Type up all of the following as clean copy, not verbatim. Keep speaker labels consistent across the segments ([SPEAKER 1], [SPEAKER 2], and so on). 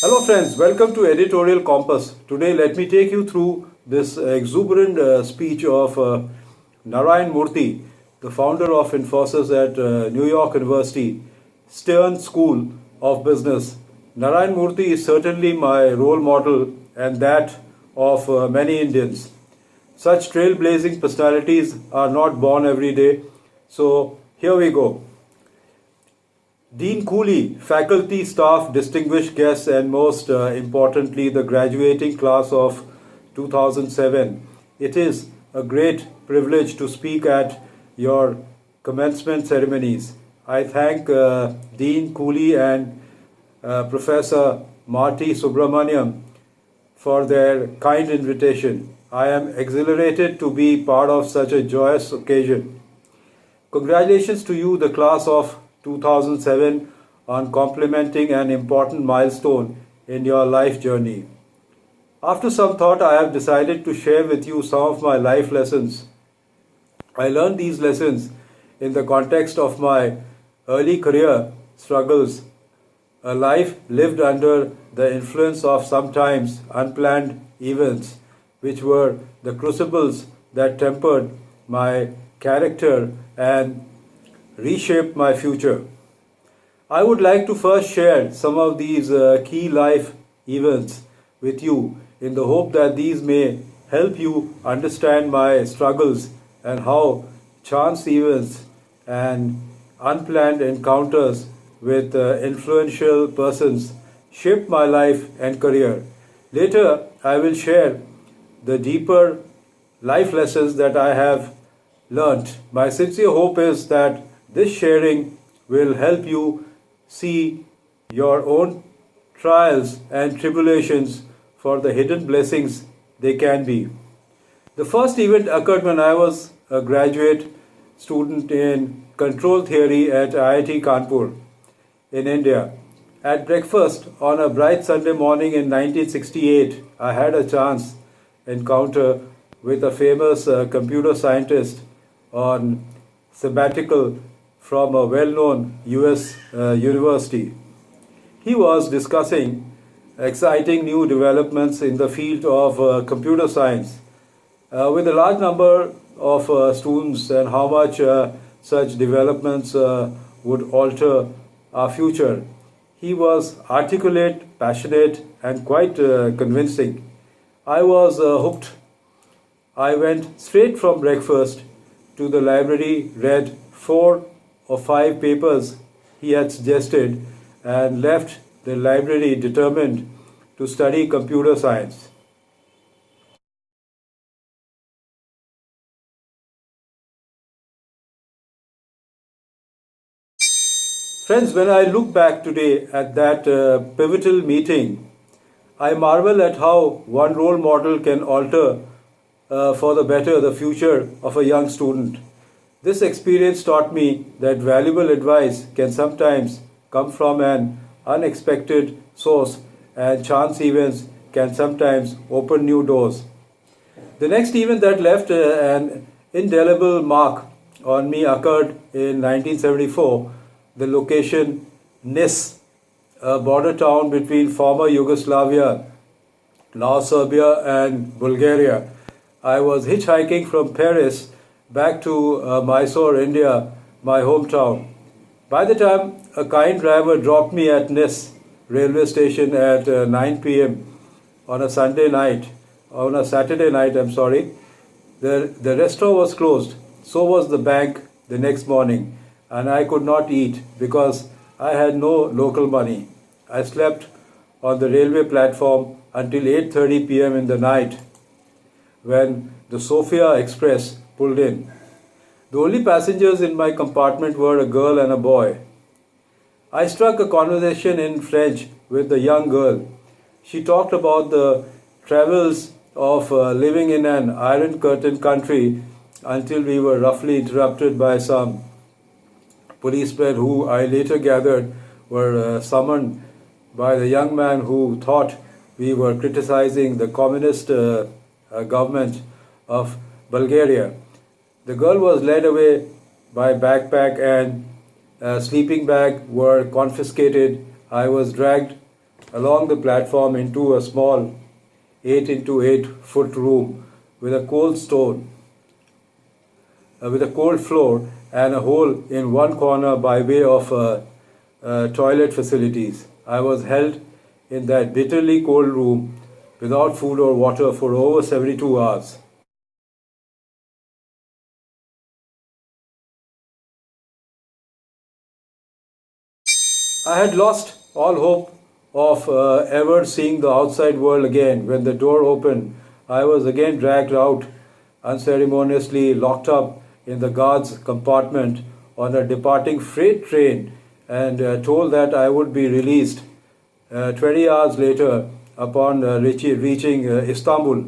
[SPEAKER 1] Hello friends, welcome to Editorial Compass. Today let me take you through this exuberant speech of Narayana Murthy, the founder of Infosys at New York University, Stern School of Business. Narayana Murthy is certainly my role model and that of many Indians. Such trailblazing personalities are not born every day. So here we go. Dean Cooley, faculty, staff, distinguished guests, and most importantly, the graduating class of 2007. It is a great privilege to speak at your commencement ceremonies. I thank Dean Cooley and Professor Marty Subramaniam for their kind invitation. I am exhilarated to be part of such a joyous occasion. Congratulations to you, the class of 2007, on complementing an important milestone in your life journey. After some thought, I have decided to share with you some of my life lessons. I learned these lessons in the context of my early career struggles, a life lived under the influence of sometimes unplanned events, which were the crucibles that tempered my character and reshaped my future. I would like to first share some of these key life events with you in the hope that these may help you understand my struggles and how chance events and unplanned encounters with influential persons shaped my life and career. Later, I will share the deeper life lessons that I have learnt. My sincere hope is that this sharing will help you see your own trials and tribulations for the hidden blessings they can be. The first event occurred when I was a graduate student in control theory at IIT Kanpur in India. At breakfast on a bright Sunday morning in 1968, I had a chance encounter with a famous computer scientist on sabbatical from a well-known US university. He was discussing exciting new developments in the field of computer science with a large number of students and how much such developments would alter our future. He was articulate, passionate, and quite convincing. I was hooked. I went straight from breakfast to the library, read 4 or 5 papers he had suggested, and left the library determined to study computer science. Friends, when I look back today at that pivotal meeting, I marvel at how one role model can alter for the better the future of a young student. This experience taught me that valuable advice can sometimes come from an unexpected source, and chance events can sometimes open new doors. The next event that left an indelible mark on me occurred in 1974, the location Nis, a border town between former Yugoslavia, now Serbia, and Bulgaria. I was hitchhiking from Paris back to Mysore, India, my hometown. By the time a kind driver dropped me at Nis railway station at 9 p.m. on a Saturday night, the restaurant was closed. So was the bank the next morning, and I could not eat because I had no local money. I slept on the railway platform until 8:30 p.m. in the night when the Sofia Express pulled in. The only passengers in my compartment were a girl and a boy. I struck a conversation in French with the young girl. She talked about the travels of living in an Iron Curtain country until we were roughly interrupted by some policemen who I later gathered were summoned by the young man who thought we were criticizing the communist government of Bulgaria. The girl was led away by backpack and sleeping bag were confiscated. I was dragged along the platform into a small 8 into 8 foot room with a cold floor and a hole in one corner by way of toilet facilities. I was held in that bitterly cold room without food or water for over 72 hours. I had lost all hope of ever seeing the outside world again. When the door opened, I was again dragged out, unceremoniously locked up in the guard's compartment on a departing freight train, and told that I would be released 20 hours later upon reaching Istanbul.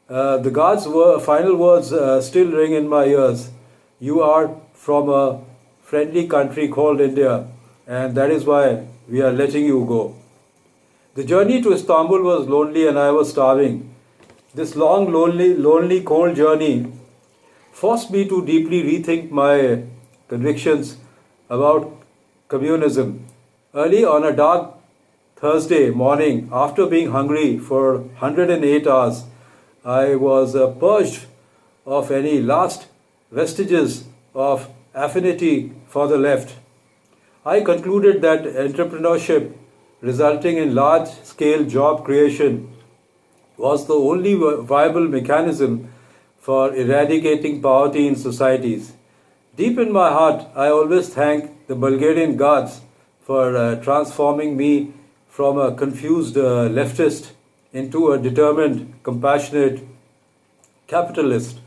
[SPEAKER 1] The guard's final words still ring in my ears. You are from a friendly country called India, and that is why we are letting you go. The journey to Istanbul was lonely and I was starving. This long, lonely, cold journey forced me to deeply rethink my convictions about communism. Early on a dark Thursday morning, after being hungry for 108 hours, I was purged of any last vestiges of affinity for the left. I concluded that entrepreneurship resulting in large scale job creation was the only viable mechanism for eradicating poverty in societies. Deep in my heart, I always thank the Bulgarian guards for transforming me from a confused leftist into a determined, compassionate capitalist.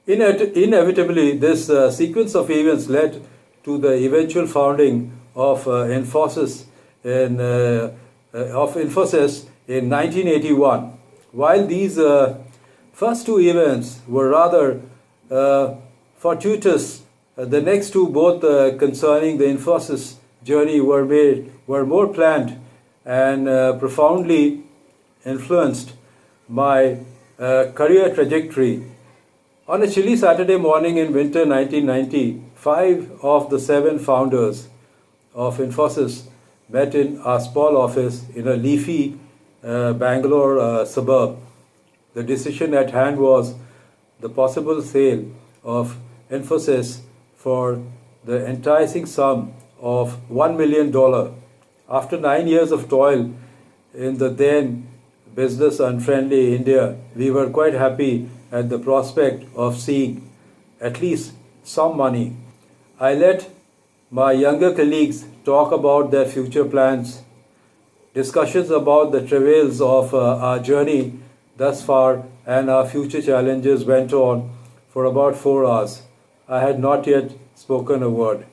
[SPEAKER 1] Inevitably, this sequence of events led to the eventual founding of Infosys in 1981. While these first two events were rather fortuitous, the next two, both concerning the Infosys journey, were more planned and profoundly influenced my career trajectory. On a chilly Saturday morning in winter 1990, 5 of the 7 founders of Infosys met in our small office in a leafy Bangalore suburb. The decision at hand was the possible sale of Infosys for the enticing sum of $1 million. After 9 years of toil in the then business unfriendly India, we were quite happy at the prospect of seeing at least some money. I let my younger colleagues talk about their future plans. Discussions about the travails of our journey thus far and our future challenges went on for about 4 hours. I had not yet spoken a word.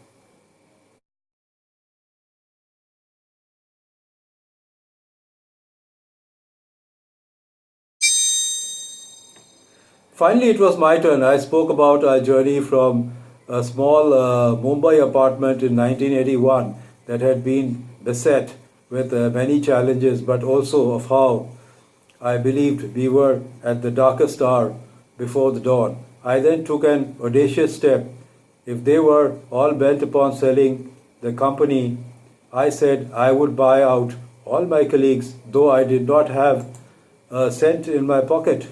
[SPEAKER 1] Finally, it was my turn. I spoke about our journey from a small Mumbai apartment in 1981 that had been beset with many challenges, but also of how I believed we were at the darkest hour before the dawn. I then took an audacious step. If they were all bent upon selling the company, I said I would buy out all my colleagues, though I did not have a cent in my pocket.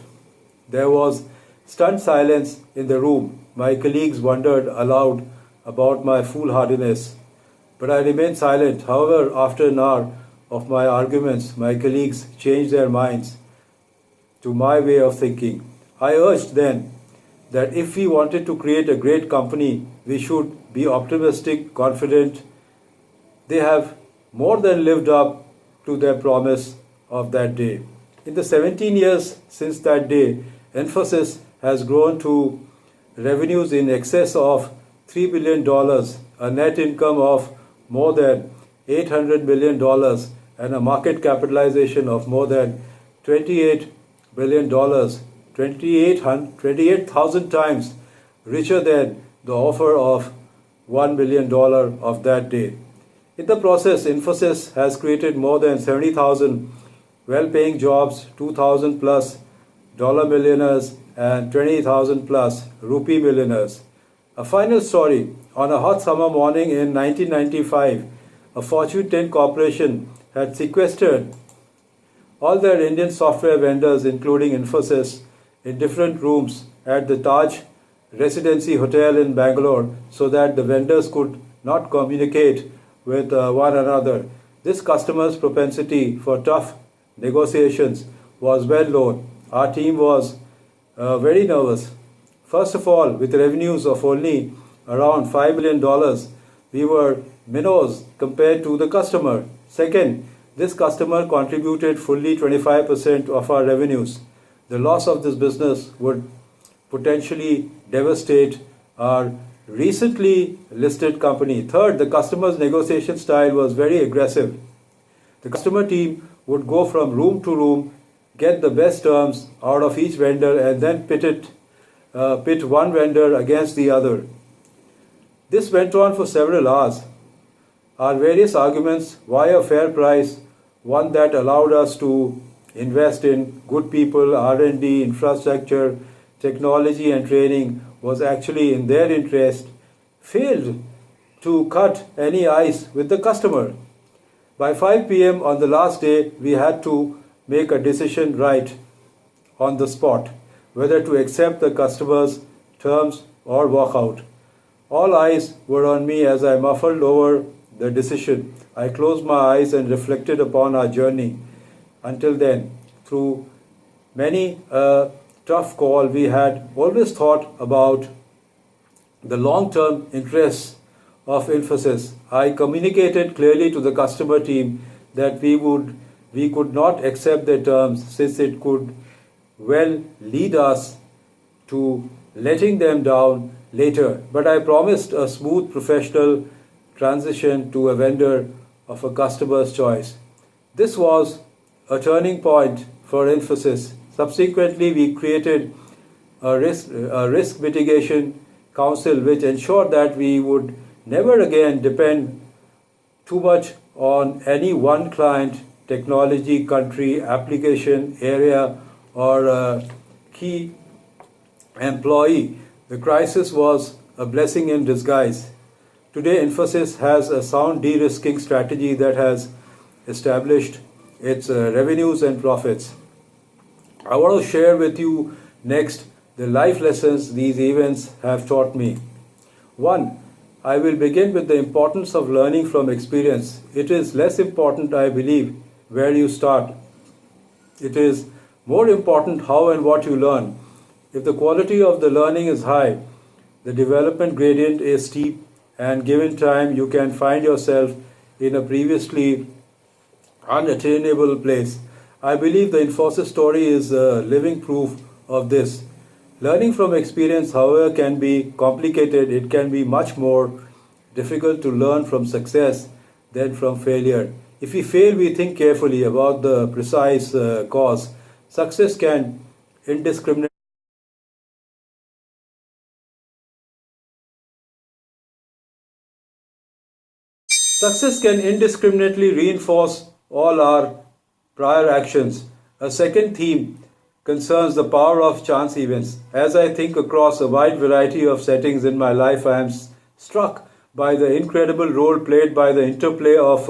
[SPEAKER 1] There was stunned silence in the room. My colleagues wondered aloud about my foolhardiness, but I remained silent. However, after an hour of my arguments, my colleagues changed their minds to my way of thinking. I urged then that if we wanted to create a great company, we should be optimistic, confident. They have more than lived up to their promise of that day. In the 17 years since that day, Infosys has grown to revenues in excess of $3 billion, a net income of more than $800 million, and a market capitalization of more than $28 billion, 28,000 times richer than the offer of $1 million of that day. In the process, Infosys has created more than 70,000 well-paying jobs, 2,000 plus dollar millionaires, and 20,000 plus rupee millionaires. A final story. On a hot summer morning in 1995, a Fortune 10 corporation had sequestered all their Indian software vendors, including Infosys, in different rooms at the Taj Residency Hotel in Bangalore so that the vendors could not communicate with one another. This customer's propensity for tough negotiations was well known. Our team was very nervous. First of all, with revenues of only around $5 million, we were minnows compared to the customer. Second, this customer contributed fully 25% of our revenues. The loss of this business would potentially devastate our recently listed company. Third, the customer's negotiation style was very aggressive. The customer team would go from room to room, get the best terms out of each vendor, and then pit one vendor against the other. This went on for several hours. Our various arguments, why a fair price, one that allowed us to invest in good people, R&D, infrastructure, technology and training was actually in their interest, failed to cut any ice with the customer. By 5 p.m. on the last day, we had to make a decision right on the spot, whether to accept the customer's terms or walk out. All eyes were on me as I muffled over the decision. I closed my eyes and reflected upon our journey. Until then, through many a tough call, we had always thought about the long-term interests of Infosys. I communicated clearly to the customer team that we could not accept their terms since it could well lead us to letting them down later. But I promised a smooth professional transition to a vendor of a customer's choice. This was a turning point for Infosys. Subsequently, we created a risk mitigation council which ensured that we would never again depend too much on any one client, technology, country, application, area, or key employee. The crisis was a blessing in disguise. Today, Infosys has a sound de-risking strategy that has established its revenues and profits. I want to share with you next the life lessons these events have taught me. 1. I will begin with the importance of learning from experience. It is less important, I believe, where you start. It is more important how and what you learn. If the quality of the learning is high, the development gradient is steep, and given time, you can find yourself in a previously unattainable place. I believe the Infosys story is living proof of this. Learning from experience, however, can be complicated. It can be much more difficult to learn from success than from failure. If we fail, we think carefully about the precise cause. Success can indiscriminately reinforce all our prior actions. A second theme concerns the power of chance events. As I think across a wide variety of settings in my life, I am struck by the incredible role played by the interplay of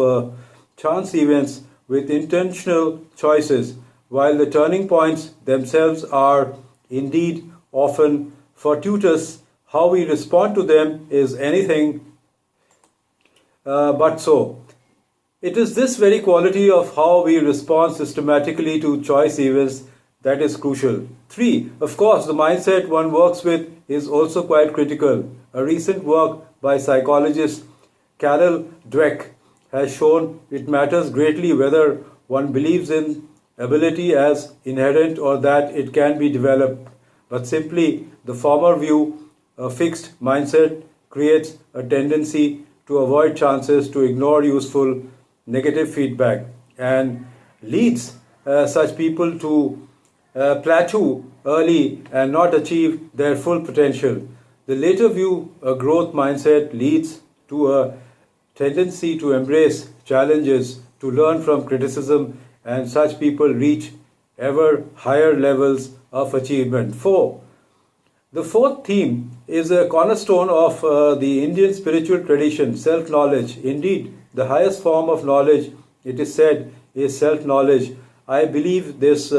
[SPEAKER 1] chance events with intentional choices. While the turning points themselves are indeed often fortuitous, how we respond to them is anything but so. It is this very quality of how we respond systematically to choice events that is crucial. 3. Of course, the mindset one works with is also quite critical. A recent work by psychologist Carol Dweck has shown it matters greatly whether one believes in ability as inherent or that it can be developed. But simply the former view, a fixed mindset, creates a tendency to avoid chances, to ignore useful negative feedback, and leads such people to plateau early and not achieve their full potential. The later view, a growth mindset, leads to a tendency to embrace challenges, to learn from criticism, and such people reach ever higher levels of achievement. 4. The fourth theme is a cornerstone of the Indian spiritual tradition, self-knowledge. Indeed, the highest form of knowledge it is said, is self-knowledge. I believe this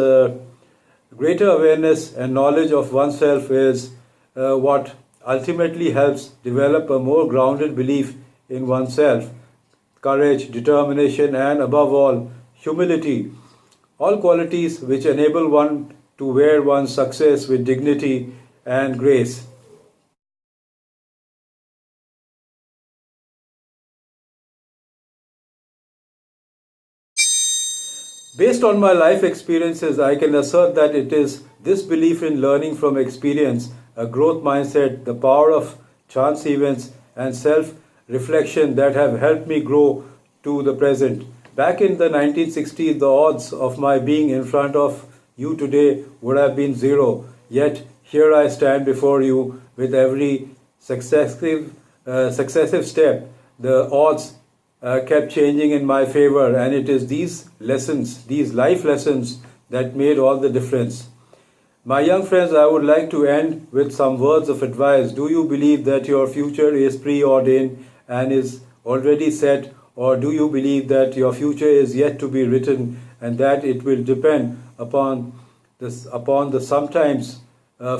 [SPEAKER 1] greater awareness and knowledge of oneself is what ultimately helps develop a more grounded belief in oneself, courage, determination, and above all, humility. All qualities which enable one to wear one's success with dignity and grace. Based on my life experiences, I can assert that it is this belief in learning from experience, a growth mindset, the power of chance events, and self reflection that have helped me grow to the present. Back in the 1960s, the odds of my being in front of you today would have been zero. Yet here I stand before you with every successive step. The odds kept changing in my favor, and it is these lessons, these life lessons, that made all the difference. My young friends, I would like to end with some words of advice. Do you believe that your future is preordained and is already set, or do you believe that your future is yet to be written and that it will depend upon the sometimes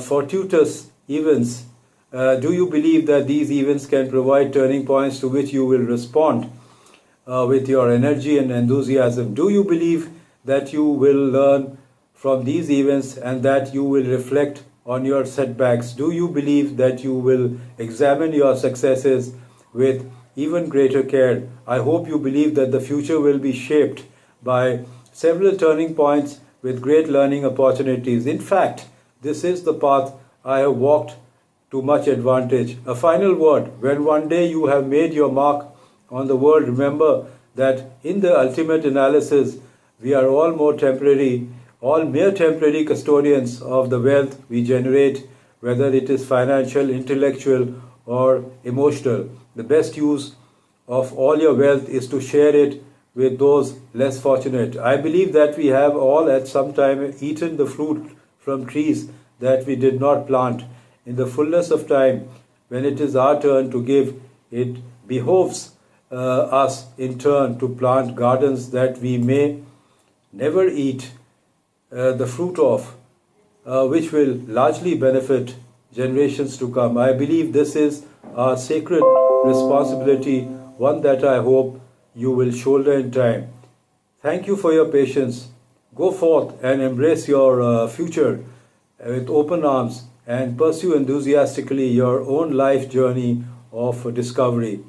[SPEAKER 1] fortuitous events? Do you believe that these events can provide turning points to which you will respond with your energy and enthusiasm? Do you believe that you will learn from these events and that you will reflect on your setbacks? Do you believe that you will examine your successes with even greater care? I hope you believe that the future will be shaped by several turning points with great learning opportunities. In fact, this is the path I have walked to much advantage. A final word: when one day you have made your mark on the world, remember that in the ultimate analysis, we are all mere temporary custodians of the wealth we generate, whether it is financial, intellectual, or emotional. The best use of all your wealth is to share it with those less fortunate. I believe that we have all at some time eaten the fruit from trees that we did not plant. In the fullness of time, when it is our turn to give, it behoves us in turn to plant gardens that we may never eat the fruit of, which will largely benefit generations to come. I believe this is our sacred responsibility, one that I hope you will shoulder in time. Thank you for your patience. Go forth and embrace your future with open arms and pursue enthusiastically your own life journey of discovery.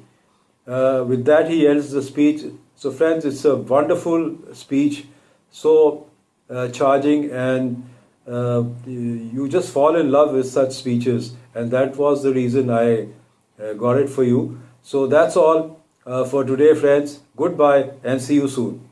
[SPEAKER 1] With that, he ends the speech. So, friends, it's a wonderful speech, so charging, and you just fall in love with such speeches, and that was the reason I got it for you. So, that's all for today, friends. Goodbye, and see you soon.